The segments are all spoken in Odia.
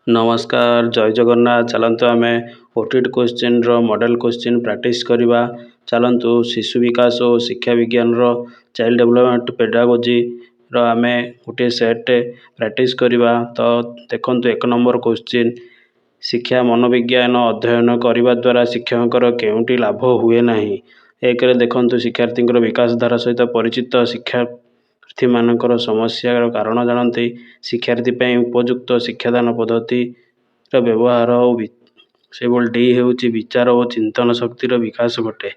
नमस्कार जय जगन्नाथ। चलतु आम OTT question model question practice करवा। चलतु शिशु विकास और शिक्षा विज्ञान चाइल्ड डेवलपमेंट पेडागोजी आम गोटे सेट प्रैक्टिस करवा। तो देखो एक नंबर क्वेश्चन, शिक्षा मनोविज्ञान अध्ययन करने द्वारा शिक्षकर केउंटी लाभ हुए नहीं। एक देखो शिक्षार्थी विकास धारा सहित परिचित, शिक्षार्थी मानकर समस्या कारण जानते, शिक्षार्थी उपयुक्त शिक्षादान पद्धति व्यवहार से डी हूँ विचार और चिंतन शक्तिर विकास घटे।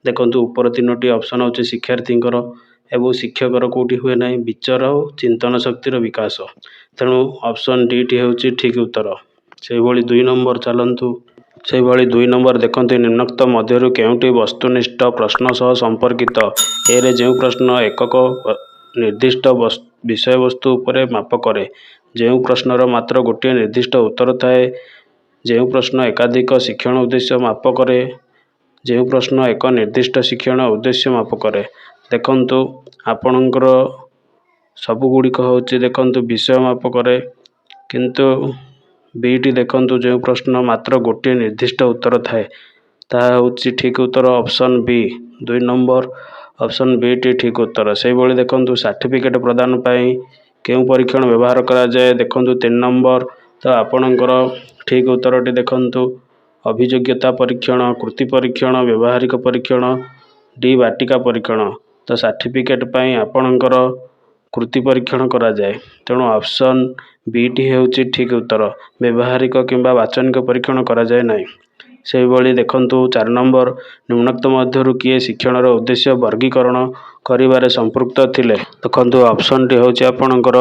देखो ऊपर तीनोटी ऑप्शन हो शिक्षार्थी एवं शिक्षकर कौटी हुए ना, विचार और चिंतन शक्तिर विकास, तेणु ऑप्शन डी टी हूँ ठीक उत्तर। से दुई नंबर चलतु, से दुई नंबर देखते निम्नोक्त मध्य केउंटी वस्तुनिष्ठ प्रश्न सह संपर्कित। ए जो प्रश्न एकक निर्दिष्ट विषय वस्तु उपरे माप करे, जो प्रश्नर मात्र गोटे निर्दिष्ट उत्तर थाए, जो प्रश्न एकाधिक शिक्षण उद्देश्य माप करे, जो प्रश्न एक निर्दिष्ट शिक्षण उद्देश्य माप करे। देखंतु आपणकर सबुगुड़िक हूँ देखंतु विषय माप करे, किंतु बीटी देखंतु जो प्रश्न मात्र गोटे निर्दिष्ट उत्तर थाए ताहा हूँ ठीक उत्तर ऑप्शन बी। दुई नंबर ऑप्शन बी टी ठीक उत्तर। से भली देखंतु सर्टिफिकेट प्रदान पाई केउं परीक्षण व्यवहार करा जाए। देखंतु 3 नंबर, तो आपणकर ठीक उत्तरटी देखंतु अभियोग्यता परीक्षण, कृति परीक्षण, व्यवहारिक परीक्षण, डी वाटिका परीक्षण। तो सर्टिफिकेट पाई आपणकर कृति परीक्षण करा जाए, तेणु ऑप्शन बी टी हूँ ठीक उत्तर। व्यवहारिक किंबा वाचनिक परीक्षण करा जाए नहीं। से भली देखंतु 4 नंबर, निम्नोक्त मध्यरु किए शिक्षणर उद्देश्य वर्गीकरण करिवारे संपृक्त थिले। देखंतु ऑप्शन डी हूँ आपणकर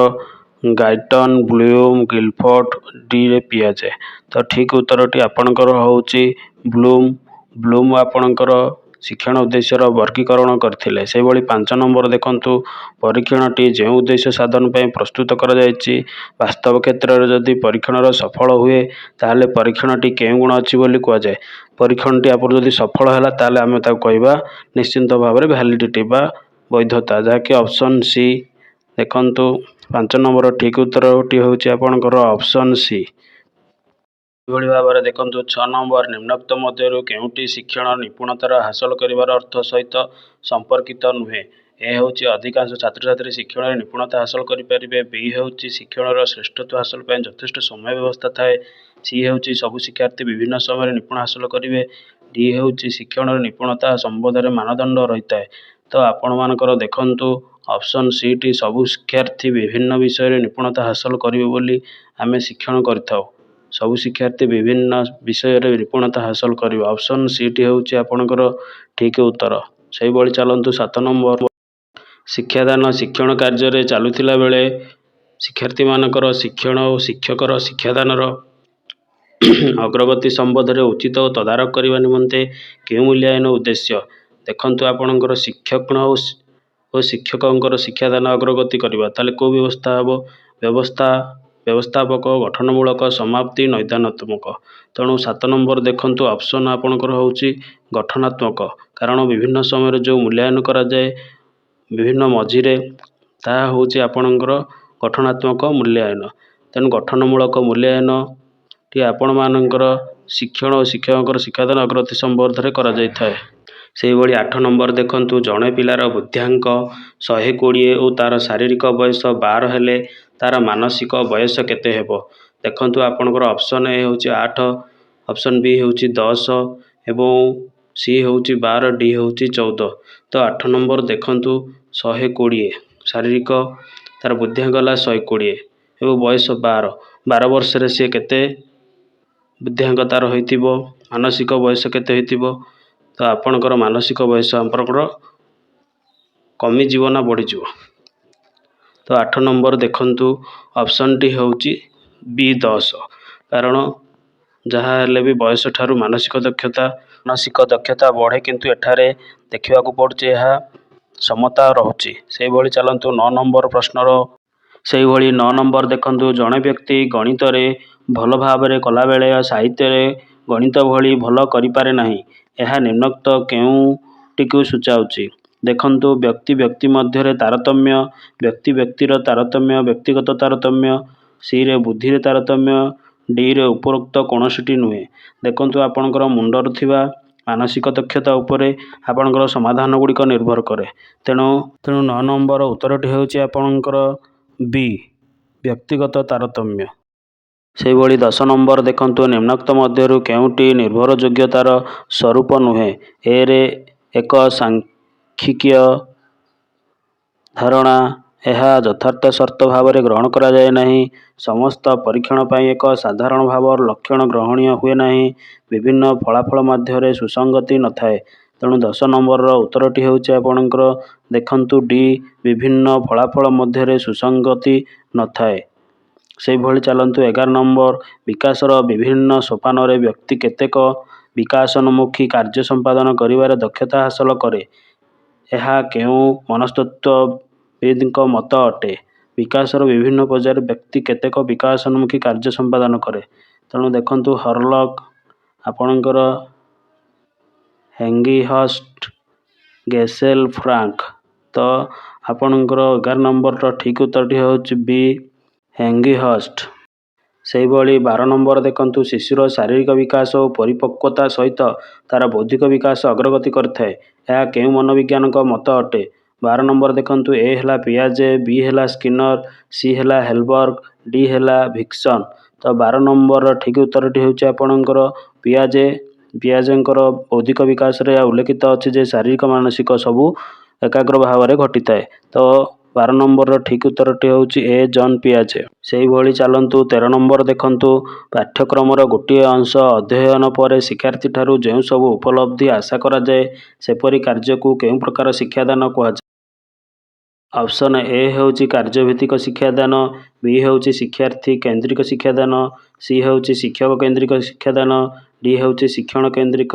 गाइटन, ब्लूम, गिलफोर्ड, डी रे पियाजे। तो ठीक उत्तरटी आपणकर हूँ ब्लूम आपणकर शिक्षण उद्देश्यर वर्गीकरण करथिले। से भली 5 नंबर देखंतु परीक्षणटी जो उद्देश्य साधन पर प्रस्तुत करा जायछि, वास्तव क्षेत्र में जदि परीक्षणर सफल हुए ताहले परीक्षणटी केउं गुण अछि बोली कहा जाए। परीक्षणटी आपन जदि सफल हैला ताहले आमे ताको कहबा निश्चिंत भाव में वैलिडिटी बा वैधता, जहाँकि ऑप्शन सी। देखंतु 5 नंबर ठीक उत्तरटी हूँ आपणकर ऑप्शन सी। यह भाव में देखंतु 6 नंबर, निम्नोक्त मध्यरु केउंटी शिक्षण निपुणतार हासिल करिवार अर्थ सहित संपर्कित नुहे। ए हूँ अधिकांश छात्र छात्री शिक्षण निपुणता हासिल करें। बी हूँ शिक्षण श्रेष्ठत्व हासिल पर यथेष्ट समय व्यवस्था थाए। सी हूँ सबु शिक्षार्थी विभिन्न समय निपुण हासिल करेंगे। डी हूँ शिक्षण निपुणता संबंध में मानदंड रही है। तो आपण मानकर देखंतु ऑप्शन सी टी सबु शिक्षार्थी विभिन्न विषय निपुणता हासिल करेंगे बोली आमे शिक्षण करिथाउ। सबु शिक्षार्थी विभिन्न विषय निपुणता हासिल करेंगे, ऑप्शन सी टी हूँ आपणकर ठीक उत्तर। से भली चलतु 7 नंबर, शिक्षादान शिक्षण कार्य चलुला बेले शिक्षार्थी मानकर शिक्षण और शिक्षकर शिक्षादानर अग्रगति संबंध में उचित और तदारख करने निमंते केउं मूल्यांकन उद्देश्य। देखंतु आपणकर शिक्षक और शिक्षकों शिक्षादान अग्रगति करवा ताले को व्यवस्था हम व्यवस्थापक, गठनमूलक, समाप्ति, नैदानात्मक। तेणु 7 नंबर देखंतु ऑप्शन आपणकर हूँ गठनात्मक, कारण विभिन्न समय जो मूल्यांकन करा जाए विभिन्न मझिरे ताहा हूँ आपणकर गठनात्मक मूल्यांकन। तेणु गठनमूलक मूल्यांकन टी आपण मानकर शिक्षण और शिक्षकों शिक्षादान अग्रगति संबंध में करा जाय थाए। से भली 8 नंबर देखंतु जड़े पिलार बुद्ध्यांक 120 और तार शारीरिक बयस 12 हेले तार मानसिक बयस केते हेबो। देखंतु आपणकर ऑप्शन ए हूँ 8, ऑप्शन बी हूँ 10 एवं सी हूँ 12, डी हूँ 14। तो 8 नंबर देखंतु 120 शारीरिक तार बुद्धियांक गला 120 एवं बयस 12 वर्ष रे सी केते बुद्धियांक तार होइतिबो, मानसिक बयस केते होइतिबो। तो आपणकर मानसिक बयस आपणकर कमी जीवन बढ़ी जीव। तो 8 नंबर देखंतु ऑप्शन टी हूँ बी 10, कारण जहाँ हेले भी बयस ठारू मानसिक दक्षता बढ़े, किंतु एठारे देखा पड़ुचे यह समता रहुची। से भली चलंतु 9 नंबर प्रश्नर, से भली 9 नंबर देखंतु जड़े व्यक्ति गणित रे भल भाव में कला बेले साहित्य रे गणित भली भल करिपारे नाही, यह निम्नोक्त केउंटिकु सूचाउची। देखंतु व्यक्ति व्यक्ति मध्य तारतम्य, व्यक्ति व्यक्तिर तारतम्य, व्यक्तिगत तारतम्य, सी रे बुद्धि रे तारतम्य, ଡିରେ ଉପରୋକ୍ତ କୌଣସିଟି ନୁହେଁ। ଦେଖନ୍ତୁ ଆପଣଙ୍କର ମୁଣ୍ଡରେ ଥିବା ମାନସିକ ଦକ୍ଷତା ଉପରେ ଆପଣଙ୍କର ସମାଧାନ ଗୁଡ଼ିକ ନିର୍ଭର କରେ। ତେଣୁ 9 ନମ୍ବର ଉତ୍ତରଟି ହେଉଛି ଆପଣଙ୍କର ବି ବ୍ୟକ୍ତିଗତ ତାରତମ୍ୟ। ସେହିଭଳି 10 ନମ୍ବର ଦେଖନ୍ତୁ ନିମ୍ନୋକ୍ତ ମଧ୍ୟରୁ କେଉଁଟି ନିର୍ଭରଯୋଗ୍ୟତାର ସ୍ୱରୂପ ନୁହେଁ? ଏରେ ଏକ ସାଂଖ୍ୟିକୀୟ ଧାରଣା, ଏହା ଯଥାର୍ଥ ସର୍ତ୍ତ ଭାବରେ ଗ୍ରହଣ କରାଯାଏ ନାହିଁ। ସମସ୍ତ ପରୀକ୍ଷଣ ପାଇଁ ଏକ ସାଧାରଣ ଭାବର ଲକ୍ଷଣ ଗ୍ରହଣୀୟ ହୁଏ ନାହିଁ। ବିଭିନ୍ନ ଫଳାଫଳ ମଧ୍ୟରେ ସୁସଙ୍ଗତି ନଥାଏ। ତେଣୁ 10 ନମ୍ବରର ଉତ୍ତରଟି ହେଉଛି ଆପଣଙ୍କର ଦେଖନ୍ତୁ ଡି ବିଭିନ୍ନ ଫଳାଫଳ ମଧ୍ୟରେ ସୁସଙ୍ଗତି ନଥାଏ। ସେହିଭଳି ଚାଲନ୍ତୁ 11 ନମ୍ବର ବିକାଶର ବିଭିନ୍ନ ସୋପାନରେ ବ୍ୟକ୍ତି କେତେକ ବିକାଶୋନ୍ମୁଖୀ କାର୍ଯ୍ୟ ସମ୍ପାଦନ କରିବାରେ ଦକ୍ଷତା ହାସଲ କରେ। ଏହା କେଉଁ ମନସ୍ତତ୍ତ୍ୱବିଦଙ୍କ ମତ ଅଟେ? ବିକାଶର ବିଭିନ୍ନ ପର୍ଯ୍ୟାୟରେ ବ୍ୟକ୍ତି କେତେକ ବିକାଶୋନ୍ମୁଖୀ କାର୍ଯ୍ୟ ସମ୍ପାଦନ କରେ। ତେଣୁ ଦେଖନ୍ତୁ ହରଲକ୍, ଆପଣଙ୍କର ହେଙ୍ଗିହର୍ଷ୍ଟ, ଗେସେଲ ଫ୍ରାଙ୍କ। ତ ଆପଣଙ୍କର 11 ନମ୍ବରର ଠିକ୍ ଉତ୍ତରଟି ହେଉଛି ବି ହେଙ୍ଗିହର୍ଷ୍ଟ। ସେହିଭଳି 12 ନମ୍ବର ଦେଖନ୍ତୁ ଶିଶୁର ଶାରୀରିକ ବିକାଶ ଓ ପରିପକ୍ୱତା ସହିତ ତା'ର ବୌଦ୍ଧିକ ବିକାଶ ଅଗ୍ରଗତି କରିଥାଏ। ଏହା କେଉଁ ମନୋବିଜ୍ଞାନଙ୍କ ମତ ଅଟେ? 12 ନମ୍ବର ଦେଖନ୍ତୁ ଏ ହେଲା ପିଆଜେ, ବି ହେଲା ସ୍କିନର, ସି ହେଲା ହେଲବର୍ଗ, ଡି ହେଲା ଭିକ୍ସନ। ତ 12 ନମ୍ବରର ଠିକ୍ ଉତ୍ତରଟି ହେଉଛି ଆପଣଙ୍କର ପିଆଜେ। ପିଆଜେଙ୍କର ବୌଦ୍ଧିକ ବିକାଶରେ ଏହା ଉଲ୍ଲେଖିତ ଅଛି ଯେ ଶାରୀରିକ ମାନସିକ ସବୁ ଏକାଗ୍ର ଭାବରେ ଘଟିଥାଏ। ତ 12 ନମ୍ବରର ଠିକ୍ ଉତ୍ତରଟି ହେଉଛି ଏ ଜନ୍ ପିଆଜେ। ସେହିଭଳି ଚାଲନ୍ତୁ 13 ନମ୍ବର ଦେଖନ୍ତୁ ପାଠ୍ୟକ୍ରମର ଗୋଟିଏ ଅଂଶ ଅଧ୍ୟୟନ ପରେ ଶିକ୍ଷାର୍ଥୀଠାରୁ ଯେଉଁ ସବୁ ଉପଲବ୍ଧି ଆଶା କରାଯାଏ ସେପରି କାର୍ଯ୍ୟକୁ କେଉଁ ପ୍ରକାର ଶିକ୍ଷାଦାନ କୁହାଯାଏ? ଅପସନ୍ ଏ ହେଉଛି କାର୍ଯ୍ୟଭିତ୍ତିକ ଶିକ୍ଷାଦାନ, ବି ହେଉଛି ଶିକ୍ଷାର୍ଥୀ କେନ୍ଦ୍ରିକ ଶିକ୍ଷାଦାନ, ସି ହେଉଛି ଶିକ୍ଷକ କେନ୍ଦ୍ରିକ ଶିକ୍ଷାଦାନ, ଡି ହେଉଛି ଶିକ୍ଷଣ କେନ୍ଦ୍ରିକ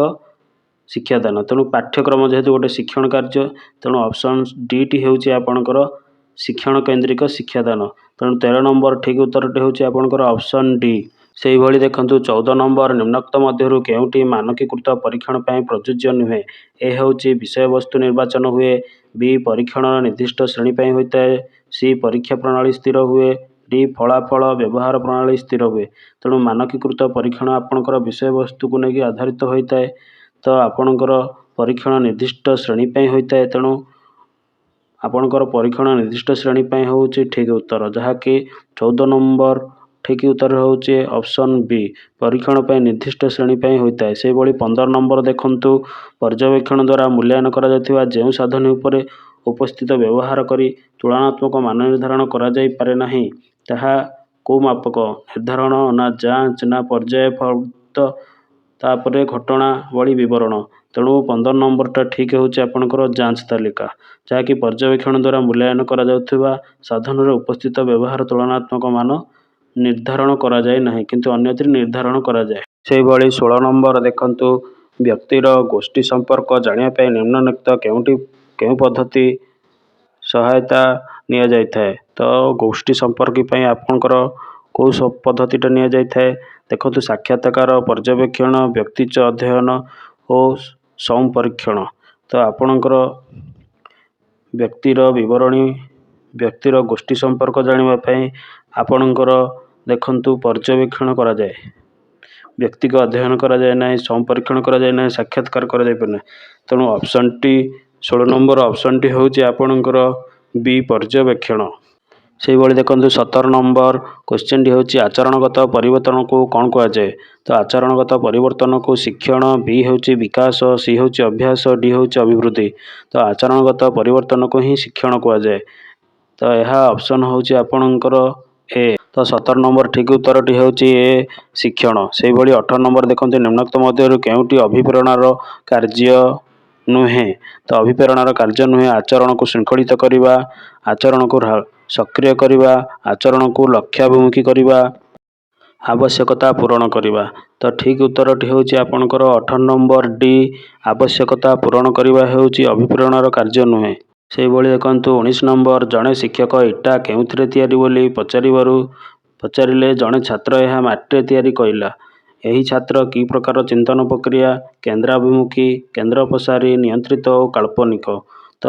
ଶିକ୍ଷାଦାନ। ତେଣୁ ପାଠ୍ୟକ୍ରମ ଯେହେତୁ ଗୋଟେ ଶିକ୍ଷଣ କାର୍ଯ୍ୟ, ତେଣୁ ଅପସନ୍ ଡିଟି ହେଉଛି ଆପଣଙ୍କର ଶିକ୍ଷଣ କେନ୍ଦ୍ରିକ ଶିକ୍ଷାଦାନ। ତେଣୁ 13 ନମ୍ବର ଠିକ୍ ଉତ୍ତରଟି ହେଉଛି ଆପଣଙ୍କର ଅପସନ୍ ଡି। ସେହିଭଳି ଦେଖନ୍ତୁ 14 ନମ୍ବର ନିମ୍ନୋକ୍ତ ମଧ୍ୟରୁ କେଉଁଟି ମାନକୀକୃତ ପରୀକ୍ଷଣ ପାଇଁ ପ୍ରଯୁଜ୍ୟ ନୁହେଁ? ଏ ହେଉଛି ବିଷୟବସ୍ତୁ ନିର୍ବାଚନ ହୁଏ, ବି ପରୀକ୍ଷଣର ନିର୍ଦ୍ଦିଷ୍ଟ ଶ୍ରେଣୀ ପାଇଁ ହୋଇଥାଏ, ସି ପରୀକ୍ଷା ପ୍ରଣାଳୀ ସ୍ଥିର ହୁଏ, ଡି ଫଳାଫଳ ବ୍ୟବହାର ପ୍ରଣାଳୀ ସ୍ଥିର ହୁଏ। ତେଣୁ ମାନକୀକୃତ ପରୀକ୍ଷଣ ଆପଣଙ୍କର ବିଷୟବସ୍ତୁକୁ ନେଇକି ଆଧାରିତ ହୋଇଥାଏ। ତ ଆପଣଙ୍କର ପରୀକ୍ଷଣ ନିର୍ଦ୍ଦିଷ୍ଟ ଶ୍ରେଣୀ ପାଇଁ ହୋଇଥାଏ। ତେଣୁ ଆପଣଙ୍କର ପରୀକ୍ଷଣ ନିର୍ଦ୍ଦିଷ୍ଟ ଶ୍ରେଣୀ ପାଇଁ ହେଉଛି ଠିକ୍ ଉତ୍ତର, ଯାହାକି 14 ନମ୍ବର ଠିକ୍ ଉତ୍ତର ହେଉଛି ଅପସନ୍ ବି ପରୀକ୍ଷଣ ପାଇଁ ନିର୍ଦ୍ଦିଷ୍ଟ ଶ୍ରେଣୀ ପାଇଁ ହୋଇଥାଏ। ସେହିଭଳି 15 ନମ୍ବର ଦେଖନ୍ତୁ ପର୍ଯ୍ୟବେକ୍ଷଣ ଦ୍ୱାରା ମୂଲ୍ୟାୟନ କରାଯାଉଥିବା ଯେଉଁ ସାଧନ ଉପରେ ଉପସ୍ଥିତ ବ୍ୟବହାର କରି ତୁଳନାତ୍ମକ ମାନ ନିର୍ଦ୍ଧାରଣ କରାଯାଇପାରେ ନାହିଁ, ତାହା କେଉଁ ମାପକ? ନିର୍ଦ୍ଧାରଣ ନା ଯାଞ୍ଚ ନା ପର୍ଯ୍ୟାୟ ଫଳିତ ତାପରେ ଘଟଣାବଳୀ ବିବରଣ? ତେଣୁ 15 ନମ୍ବରଟା ଠିକ୍ ହେଉଛି ଆପଣଙ୍କର ଯାଞ୍ଚ ତାଲିକା, ଯାହାକି ପର୍ଯ୍ୟବେକ୍ଷଣ ଦ୍ୱାରା ମୂଲ୍ୟାୟନ କରାଯାଉଥିବା ସାଧନରେ ଉପସ୍ଥିତ ବ୍ୟବହାର ତୁଳନାତ୍ମକ ମାନ ନିର୍ଦ୍ଧାରଣ କରାଯାଏ ନାହିଁ, କିନ୍ତୁ ଅନ୍ୟଥିରେ ନିର୍ଦ୍ଧାରଣ କରାଯାଏ। ସେହିଭଳି 16 ନମ୍ବର ଦେଖନ୍ତୁ ବ୍ୟକ୍ତିର ଗୋଷ୍ଠୀ ସମ୍ପର୍କ ଜାଣିବା ପାଇଁ ନିମ୍ନୋକ୍ତ କେଉଁ ପଦ୍ଧତି ସହାୟତା ନିଆଯାଇଥାଏ? ତ ଗୋଷ୍ଠୀ ସମ୍ପର୍କ ପାଇଁ ଆପଣଙ୍କର କେଉଁ ପଦ୍ଧତିଟା ନିଆଯାଇଥାଏ? ଦେଖନ୍ତୁ ସାକ୍ଷାତକାର, ପର୍ଯ୍ୟବେକ୍ଷଣ, ବ୍ୟକ୍ତିତ୍ୱ ଅଧ୍ୟୟନ ଓ ସଂପରୀକ୍ଷଣ। ତ ଆପଣଙ୍କର ବ୍ୟକ୍ତିର ବିବରଣୀ, ବ୍ୟକ୍ତିର ଗୋଷ୍ଠୀ ସମ୍ପର୍କ ଜାଣିବା ପାଇଁ ଆପଣଙ୍କର ଦେଖନ୍ତୁ ପର୍ଯ୍ୟବେକ୍ଷଣ କରାଯାଏ, ବ୍ୟକ୍ତିକୁ ଅଧ୍ୟୟନ କରାଯାଏ ନାହିଁ, ସଂପରୀକ୍ଷଣ କରାଯାଏ ନାହିଁ, ସାକ୍ଷାତକାର କରାଯାଇପାରେ ନାହିଁ। ତେଣୁ ଅପସନ୍ଟି 16 ନମ୍ବର ଅପସନ୍ଟି ହେଉଛି ଆପଣଙ୍କର ବି ପର୍ଯ୍ୟବେକ୍ଷଣ। ସେହିଭଳି ଦେଖନ୍ତୁ 17 ନମ୍ବର କ୍ୱେଶ୍ଚିନ୍ଟି ହେଉଛି ଆଚରଣଗତ ପରିବର୍ତ୍ତନକୁ କ'ଣ କୁହାଯାଏ? ତ ଆଚରଣଗତ ପରିବର୍ତ୍ତନକୁ ଶିକ୍ଷଣ, ବି ହେଉଛି ବିକାଶ, ସି ହେଉଛି ଅଭ୍ୟାସ, ଡି ହେଉଛି ଅଭିବୃଦ୍ଧି। ତ ଆଚରଣଗତ ପରିବର୍ତ୍ତନକୁ ହିଁ ଶିକ୍ଷଣ କୁହାଯାଏ। ତ ଏହା ଅପସନ୍ ହେଉଛି ଆପଣଙ୍କର ଏ। ତ 17 ନମ୍ବର ଠିକ୍ ଉତ୍ତରଟି ହେଉଛି ଏ ଶିକ୍ଷଣ। ସେହିଭଳି 18 ନମ୍ବର ଦେଖନ୍ତୁ ନିମ୍ନୋକ୍ତ ମଧ୍ୟରୁ କେଉଁଟି ଅଭିପ୍ରେରଣାର କାର୍ଯ୍ୟ ନୁହେଁ? ତ ଅଭିପ୍ରେରଣାର କାର୍ଯ୍ୟ ନୁହେଁ ଆଚରଣକୁ ଶୃଙ୍ଖଳିତ କରିବା, ଆଚରଣକୁ ସକ୍ରିୟ କରିବା, ଆଚରଣକୁ ଲକ୍ଷ୍ୟାଭିମୁଖୀ କରିବା, ଆବଶ୍ୟକତା ପୂରଣ କରିବା। ତ ଠିକ୍ ଉତ୍ତରଟି ହେଉଛି ଆପଣଙ୍କର 18 ନମ୍ବର ଡି ଆବଶ୍ୟକତା ପୂରଣ କରିବା ହେଉଛି ଅଭିପ୍ରେରଣାର କାର୍ଯ୍ୟ ନୁହେଁ। ସେହିଭଳି ଦେଖନ୍ତୁ 19 ନମ୍ବର ଜଣେ ଶିକ୍ଷକ ଇଟା କେଉଁଥିରେ ତିଆରି ବୋଲି ପଚାରିଲେ ଜଣେ ଛାତ୍ର ଏହା ମାଟିରେ ତିଆରି କହିଲା। ଏହି ଛାତ୍ର କି ପ୍ରକାର ଚିନ୍ତନ ପ୍ରକ୍ରିୟା? କେନ୍ଦ୍ରାଭିମୁଖୀ, କେନ୍ଦ୍ର ପ୍ରସାରୀ, ନିୟନ୍ତ୍ରିତ ଓ କାଳ୍ପନିକ। ତ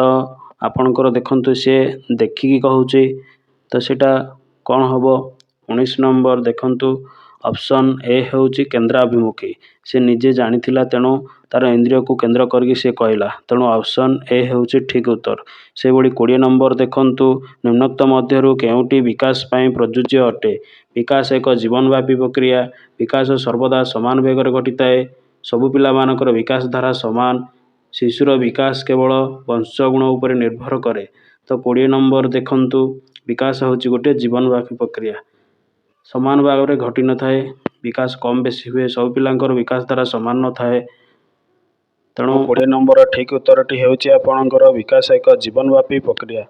ଆପଣଙ୍କର ଦେଖନ୍ତୁ ସେ ଦେଖିକି କହୁଛି, ତ ସେଇଟା କ'ଣ ହେବ? 19 ନମ୍ବର ଦେଖନ୍ତୁ ଅପସନ୍ ଏ ହେଉଛି କେନ୍ଦ୍ରାଭିମୁଖୀ। ସେ ନିଜେ ଜାଣିଥିଲା, ତେଣୁ ତାର ଇନ୍ଦ୍ରିୟକୁ କେନ୍ଦ୍ର କରିକି ସେ କହିଲା। ତେଣୁ ଅପସନ୍ ଏ ହେଉଛି ଠିକ୍ ଉତ୍ତର। ସେହିଭଳି 20 ନମ୍ବର ଦେଖନ୍ତୁ, ନିମ୍ନୋକ୍ତ ମଧ୍ୟରୁ କେଉଁଟି ବିକାଶ ପାଇଁ ପ୍ରଯୁଜ୍ୟ ଅଟେ? ବିକାଶ ଏକ ଜୀବନବ୍ୟାପୀ ପ୍ରକ୍ରିୟା। ବିକାଶ ସର୍ବଦା ସମାନ ବେଗରେ ଘଟିଥାଏ। ସବୁ ପିଲାମାନଙ୍କର ବିକାଶ ଧାରା ସମାନ। ଶିଶୁର ବିକାଶ କେବଳ ବଂଶଗୁଣ ଉପରେ ନିର୍ଭର କରେ। ତ 20 ନମ୍ବର ଦେଖନ୍ତୁ, ବିକାଶ ହେଉଛି ଗୋଟିଏ ଜୀବନବ୍ୟାପୀ ପ୍ରକ୍ରିୟା, ସମାନ ଭାବରେ ଘଟି ନଥାଏ। ବିକାଶ କମ୍ ବେଶୀ ହୁଏ। ସବୁ ପିଲାଙ୍କର ବିକାଶ ଧାରା ସମାନ ନଥାଏ। ତେଣୁ 20 ନମ୍ବର ଠିକ୍ ଉତ୍ତରଟି ହେଉଛି ଆପଣଙ୍କର ବିକାଶ ଏକ ଜୀବନବ୍ୟାପୀ ପ୍ରକ୍ରିୟା।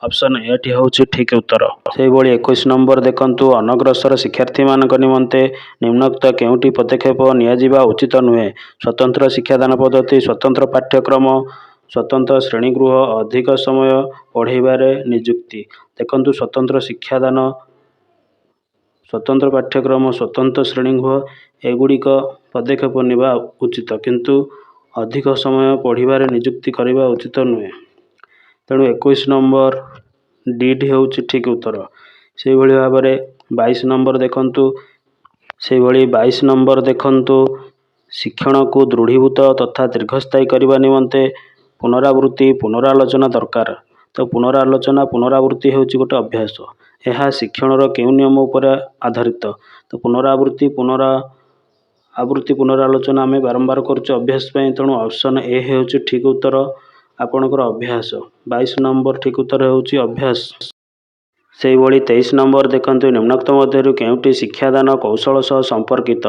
ଅପସନ୍ ଏଟି ହେଉଛି ଠିକ୍ ଉତ୍ତର। ସେହିଭଳି 21 ନମ୍ବର ଦେଖନ୍ତୁ, ଅନଗ୍ରସର ଶିକ୍ଷାର୍ଥୀମାନଙ୍କ ନିମନ୍ତେ ନିମ୍ନୋକ୍ତ କେଉଁଟି ପଦକ୍ଷେପ ନିଆଯିବା ଉଚିତ ନୁହେଁ? ସ୍ୱତନ୍ତ୍ର ଶିକ୍ଷାଦାନ ପଦ୍ଧତି, ସ୍ୱତନ୍ତ୍ର ପାଠ୍ୟକ୍ରମ, ସ୍ୱତନ୍ତ୍ର ଶ୍ରେଣୀଗୃହ, ଅଧିକ ସମୟ ପଢ଼ାଇବାରେ ନିଯୁକ୍ତି। ଦେଖନ୍ତୁ, ସ୍ୱତନ୍ତ୍ର ଶିକ୍ଷାଦାନ, ସ୍ୱତନ୍ତ୍ର ପାଠ୍ୟକ୍ରମ, ସ୍ୱତନ୍ତ୍ର ଶ୍ରେଣୀଗୃହ ଏଗୁଡ଼ିକ ପଦକ୍ଷେପ ନେବା ଉଚିତ, କିନ୍ତୁ ଅଧିକ ସମୟ ପଢ଼ିବାରେ ନିଯୁକ୍ତି କରିବା ଉଚିତ ନୁହେଁ। ତେଣୁ 21 ନମ୍ବର ଡିଟି ହେଉଛି ଠିକ୍ ଉତ୍ତର। ସେହିଭଳି ଭାବରେ 22 ନମ୍ବର ଦେଖନ୍ତୁ। ସେହିଭଳି 22 ନମ୍ବର ଦେଖନ୍ତୁ, ଶିକ୍ଷଣକୁ ଦୃଢ଼ୀଭୂତ ତଥା ଦୀର୍ଘସ୍ଥାୟୀ କରିବା ନିମନ୍ତେ ପୁନରାବୃତ୍ତି, ପୁନରାଲୋଚନା ଦରକାର। ତ ପୁନରାଲୋଚନା, ପୁନରାବୃତ୍ତି ହେଉଛି ଗୋଟେ ଅଭ୍ୟାସ। ଏହା ଶିକ୍ଷଣର କେଉଁ ନିୟମ ଉପରେ ଆଧାରିତ? ତ ପୁନରାବୃତ୍ତି, ପୁନରାଲୋଚନା ଆମେ ବାରମ୍ବାର କରୁଛୁ ଅଭ୍ୟାସ ପାଇଁ। ତେଣୁ ଅପସନ୍ ଏ ହେଉଛି ଠିକ୍ ଉତ୍ତର, ଆପଣଙ୍କର ଅଭ୍ୟାସ। 22 ନମ୍ବର ଠିକ୍ ଉତ୍ତର ହେଉଛି ଅଭ୍ୟାସ। ସେହିଭଳି 23 ନମ୍ବର ଦେଖନ୍ତୁ, ନିମ୍ନୋକ୍ତ ମଧ୍ୟରୁ କେଉଁଟି ଶିକ୍ଷାଦାନ କୌଶଳ ସହ ସମ୍ପର୍କିତ?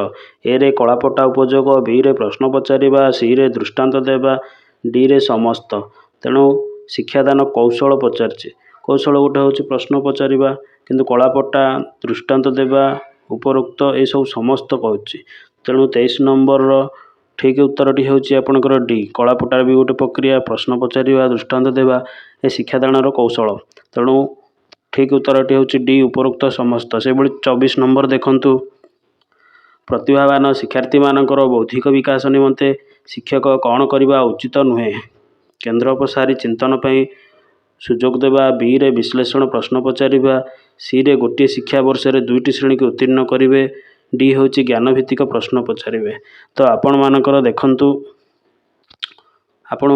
ଏରେ କଳାପଟା ଉପଯୋଗ, ବିରେ ପ୍ରଶ୍ନ ପଚାରିବା, ସିରେ ଦୃଷ୍ଟାନ୍ତ ଦେବା, ଡିରେ ସମସ୍ତ। ତେଣୁ ଶିକ୍ଷାଦାନ କୌଶଳ ପଚାରିଛି। କୌଶଳ ଗୋଟେ ହେଉଛି ପ୍ରଶ୍ନ ପଚାରିବା, କିନ୍ତୁ କଳାପଟା, ଦୃଷ୍ଟାନ୍ତ ଦେବା, ଉପରୋକ୍ତ ଏସବୁ ସମସ୍ତ କହୁଛି। ତେଣୁ 23 ନମ୍ବରର ଠିକ୍ ଉତ୍ତରଟି ହେଉଛି ଆପଣଙ୍କର ଡି। କଳାପଟାର ବି ଗୋଟେ ପ୍ରକ୍ରିୟା, ପ୍ରଶ୍ନ ପଚାରିବା, ଦୃଷ୍ଟାନ୍ତ ଦେବା, ଏ ଶିକ୍ଷାଦାନର କୌଶଳ। ତେଣୁ ଠିକ୍ ଉତ୍ତରଟି ହେଉଛି ଡି, ଉପରୋକ୍ତ ସମସ୍ତ। ସେହିଭଳି 24 ନମ୍ବର ଦେଖନ୍ତୁ, ପ୍ରତିଭାବାନ ଶିକ୍ଷାର୍ଥୀମାନଙ୍କର ବୌଦ୍ଧିକ ବିକାଶ ନିମନ୍ତେ ଶିକ୍ଷକ କ'ଣ କରିବା ଉଚିତ ନୁହେଁ? କେନ୍ଦ୍ର ପ୍ରସାରୀ ଚିନ୍ତନ ପାଇଁ ସୁଯୋଗ ଦେବା, ବିରେ ବିଶ୍ଳେଷଣ ପ୍ରଶ୍ନ ପଚାରିବା, ସିରେ ଗୋଟିଏ ଶିକ୍ଷାବର୍ଷରେ 2ଟି ଶ୍ରେଣୀକୁ ଉତ୍ତୀର୍ଣ୍ଣ କରିବେ, ଡି ହେଉଛି ଜ୍ଞାନଭିତ୍ତିକ ପ୍ରଶ୍ନ ପଚାରିବେ। ତ ଆପଣମାନଙ୍କର ଦେଖନ୍ତୁ, ଆପଣ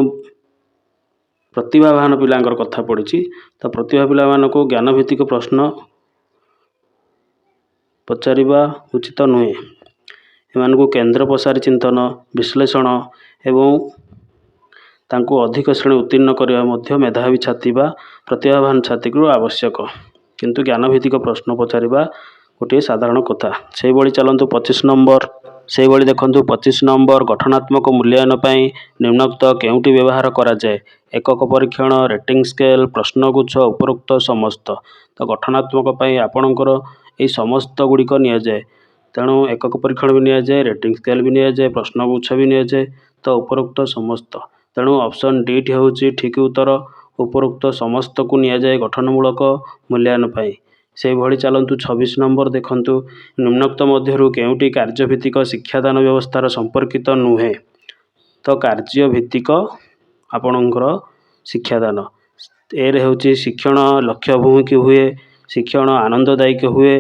ପ୍ରତିଭାବାନ ପିଲାଙ୍କର କଥା ପଡ଼ିଛି। ତ ପ୍ରତିଭା ପିଲାମାନଙ୍କୁ ଜ୍ଞାନଭିତ୍ତିକ ପ୍ରଶ୍ନ ପଚାରିବା ଉଚିତ ନୁହେଁ। ଏମାନଙ୍କୁ କେନ୍ଦ୍ର ପ୍ରସାରୀ ଚିନ୍ତନ, ବିଶ୍ଳେଷଣ ଏବଂ ତାଙ୍କୁ ଅଧିକ ଶ୍ରେଣୀ ଉତ୍ତୀର୍ଣ୍ଣ କରିବା ମଧ୍ୟ ମେଧାବୀ ଛାତ୍ରୀ ବା ପ୍ରତିଭାବାନ ଛାତ୍ରୀକୁ ଆବଶ୍ୟକ, କିନ୍ତୁ ଜ୍ଞାନଭିତ୍ତିକ ପ୍ରଶ୍ନ ପଚାରିବା ଗୋଟିଏ ସାଧାରଣ କଥା। ସେହିଭଳି ଚାଲନ୍ତୁ 25 ନମ୍ବର। ସେହିଭଳି ଦେଖନ୍ତୁ 25 ନମ୍ବର, ଗଠନାତ୍ମକ ମୂଲ୍ୟାୟନ ପାଇଁ ନିମ୍ନୋକ୍ତ କେଉଁଟି ବ୍ୟବହାର କରାଯାଏ? ଏକକ ପରୀକ୍ଷଣ, ରେଟିଂ ସ୍କେଲ୍, ପ୍ରଶ୍ନଗୁଚ୍ଛ, ଉପରୋକ୍ତ ସମସ୍ତ। ତ ଗଠନାତ୍ମକ ପାଇଁ ଆପଣଙ୍କର ଏହି ସମସ୍ତ ଗୁଡ଼ିକ ନିଆଯାଏ। ତେଣୁ ଏକକ ପରୀକ୍ଷଣ ବି ନିଆଯାଏ, ରେଟିଂ ସ୍କେଲ୍ ବି ନିଆଯାଏ, ପ୍ରଶ୍ନଗୁଚ୍ଛ ବି ନିଆଯାଏ, ତ ଉପରୋକ୍ତ ସମସ୍ତ। ତେଣୁ ଅପସନ୍ ଡିଟି ହେଉଛି ଠିକ୍ ଉତ୍ତର। ଉପରୋକ୍ତ ସମସ୍ତକୁ ନିଆଯାଏ ଗଠନମୂଳକ ମୂଲ୍ୟାୟନ ପାଇଁ। ସେହିଭଳି ଚାଲନ୍ତୁ 26 ନମ୍ବର ଦେଖନ୍ତୁ, ନିମ୍ନୋକ୍ତ ମଧ୍ୟରୁ କେଉଁଟି କାର୍ଯ୍ୟଭିତ୍ତିକ ଶିକ୍ଷାଦାନ ବ୍ୟବସ୍ଥାର ସମ୍ପର୍କିତ ନୁହେଁ? ତ କାର୍ଯ୍ୟଭିତ୍ତିକ ଆପଣଙ୍କର ଶିକ୍ଷାଦାନ। ଏରେ ହେଉଛି ଶିକ୍ଷଣ ଲକ୍ଷ୍ୟଭିମୁଖୀ ହୁଏ, ଶିକ୍ଷଣ ଆନନ୍ଦଦାୟକ ହୁଏ,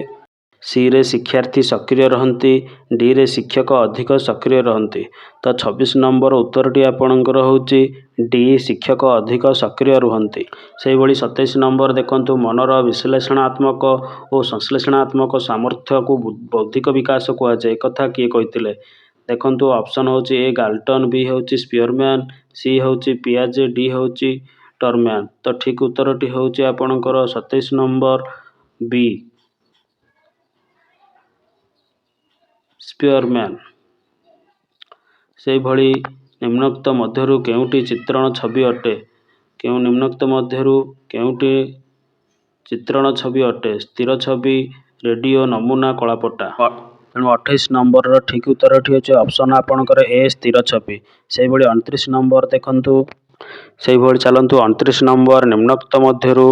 ସିରେ ଶିକ୍ଷାର୍ଥୀ ସକ୍ରିୟ ରହନ୍ତି, ଡିରେ ଶିକ୍ଷକ ଅଧିକ ସକ୍ରିୟ ରହନ୍ତି। ତ 26 ନମ୍ବର ଉତ୍ତରଟି ଆପଣଙ୍କର ହେଉଛି ଡି, ଶିକ୍ଷକ ଅଧିକ ସକ୍ରିୟ ରୁହନ୍ତି। ସେହିଭଳି 27 ନମ୍ବର ଦେଖନ୍ତୁ, ମନର ବିଶ୍ଳେଷଣାତ୍ମକ ଓ ସଂଶ୍ଳେଷଣାତ୍ମକ ସାମର୍ଥ୍ୟକୁ ବୌଦ୍ଧିକ ବିକାଶ କୁହାଯାଏ। ଏକଥା କିଏ କହିଥିଲେ? ଦେଖନ୍ତୁ, ଅପସନ୍ ହେଉଛି ଏ ଗାଲ୍ଟନ୍, ବି ହେଉଛି ସ୍ପିୟରମ୍ୟାନ୍, ସି ହେଉଛି ପିଆଜେ, ଡି ହେଉଛି ଟରମ୍ୟାନ୍। ତ ଠିକ୍ ଉତ୍ତରଟି ହେଉଛି ଆପଣଙ୍କର 27 ନମ୍ବର ବି, ସ୍ପିୟରମ୍ୟାନ୍। ସେହିଭଳି ନିମ୍ନୋକ୍ତ ମଧ୍ୟରୁ କେଉଁଟି ଚିତ୍ରଣ ଛବି ଅଟେ? ନିମ୍ନୋକ୍ତ ମଧ୍ୟରୁ କେଉଁଟି ଚିତ୍ରଣ ଛବି ଅଟେ? ସ୍ଥିର ଛବି, ରେଡ଼ିଓ, ନମୁନା, କଳାପଟା। ତେଣୁ 28 ନମ୍ବରର ଠିକ୍ ଉତ୍ତରଟି ହେଉଛି ଅପସନ୍ ଆପଣଙ୍କର ଏ, ସ୍ଥିର ଛବି। ସେହିଭଳି 29 ନମ୍ବର ଦେଖନ୍ତୁ। ସେହିଭଳି ଚାଲନ୍ତୁ 29 ନମ୍ବର, ନିମ୍ନୋକ୍ତ ମଧ୍ୟରୁ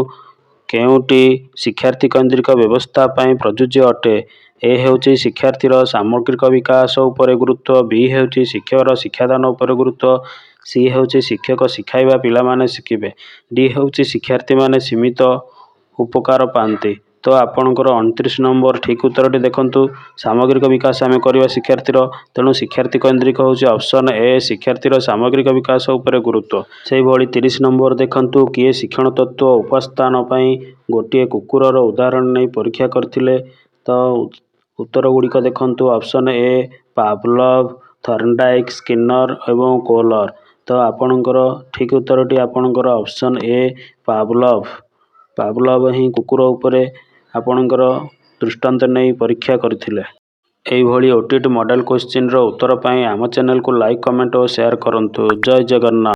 କେଉଁଟି ଶିକ୍ଷାର୍ଥୀ କୈନ୍ଦ୍ରିକ ବ୍ୟବସ୍ଥା ପାଇଁ ପ୍ରଯୁଜ୍ୟ ଅଟେ? ଏ ହେଉଛି ଶିକ୍ଷାର୍ଥୀର ସାମଗ୍ରିକ ବିକାଶ ଉପରେ ଗୁରୁତ୍ୱ, ବି ହେଉଛି ଶିକ୍ଷକର ଶିକ୍ଷାଦାନ ଉପରେ ଗୁରୁତ୍ୱ, ସି ହେଉଛି ଶିକ୍ଷକ ଶିଖାଇବା ପିଲାମାନେ ଶିଖିବେ, ଡି ହେଉଛି ଶିକ୍ଷାର୍ଥୀମାନେ ସୀମିତ ଉପକାର ପାଆନ୍ତି। ତ ତ ଆପଣଙ୍କର 29 ନମ୍ବର ଠିକ୍ ଉତ୍ତରଟି ଦେଖନ୍ତୁ। ସାମଗ୍ରିକ ବିକାଶ ଆମେ କରିବା ଶିକ୍ଷାର୍ଥୀର, ତେଣୁ ଶିକ୍ଷାର୍ଥୀ କୈନ୍ଦ୍ରିକ ହେଉଛି ଅପସନ୍ ଏ, ଶିକ୍ଷାର୍ଥୀର ସାମଗ୍ରିକ ବିକାଶ ଉପରେ ଗୁରୁତ୍ୱ। ସେହିଭଳି 30 ନମ୍ବର ଦେଖନ୍ତୁ, କିଏ ଶିକ୍ଷଣ ତତ୍ତ୍ୱ ଉପସ୍ଥାନ ପାଇଁ ଗୋଟିଏ କୁକୁରର ଉଦାହରଣ ନେଇ ପରୀକ୍ଷା କରିଥିଲେ? ତ ଉତ୍ତର ଗୁଡ଼ିକ ଦେଖନ୍ତୁ। ଅପସନ୍ ଏ ପାଭଲଭ, ଥର୍ନଡାଇକ୍, ସ୍କିନର ଏବଂ କୋହଲର। ତ ଆପଣଙ୍କର ଠିକ୍ ଉତ୍ତରଟି ଆପଣଙ୍କର ଅପସନ୍ ଏ ପାଭଲଭ। ପାଭଲଭ ହିଁ କୁକୁର ଉପରେ ଆପଣଙ୍କର ଦୃଷ୍ଟାନ୍ତ ନେଇ ପରୀକ୍ଷା କରିଥିଲେ। ଏହିଭଳି OTT ମଡେଲ କ୍ୱେଶ୍ଚିନ୍ର ଉତ୍ତର ପାଇଁ ଆମ ଚ୍ୟାନେଲକୁ ଲାଇକ୍, କମେଣ୍ଟ ଓ ସେୟାର କରନ୍ତୁ। ଜୟ ଜଗନ୍ନାଥ।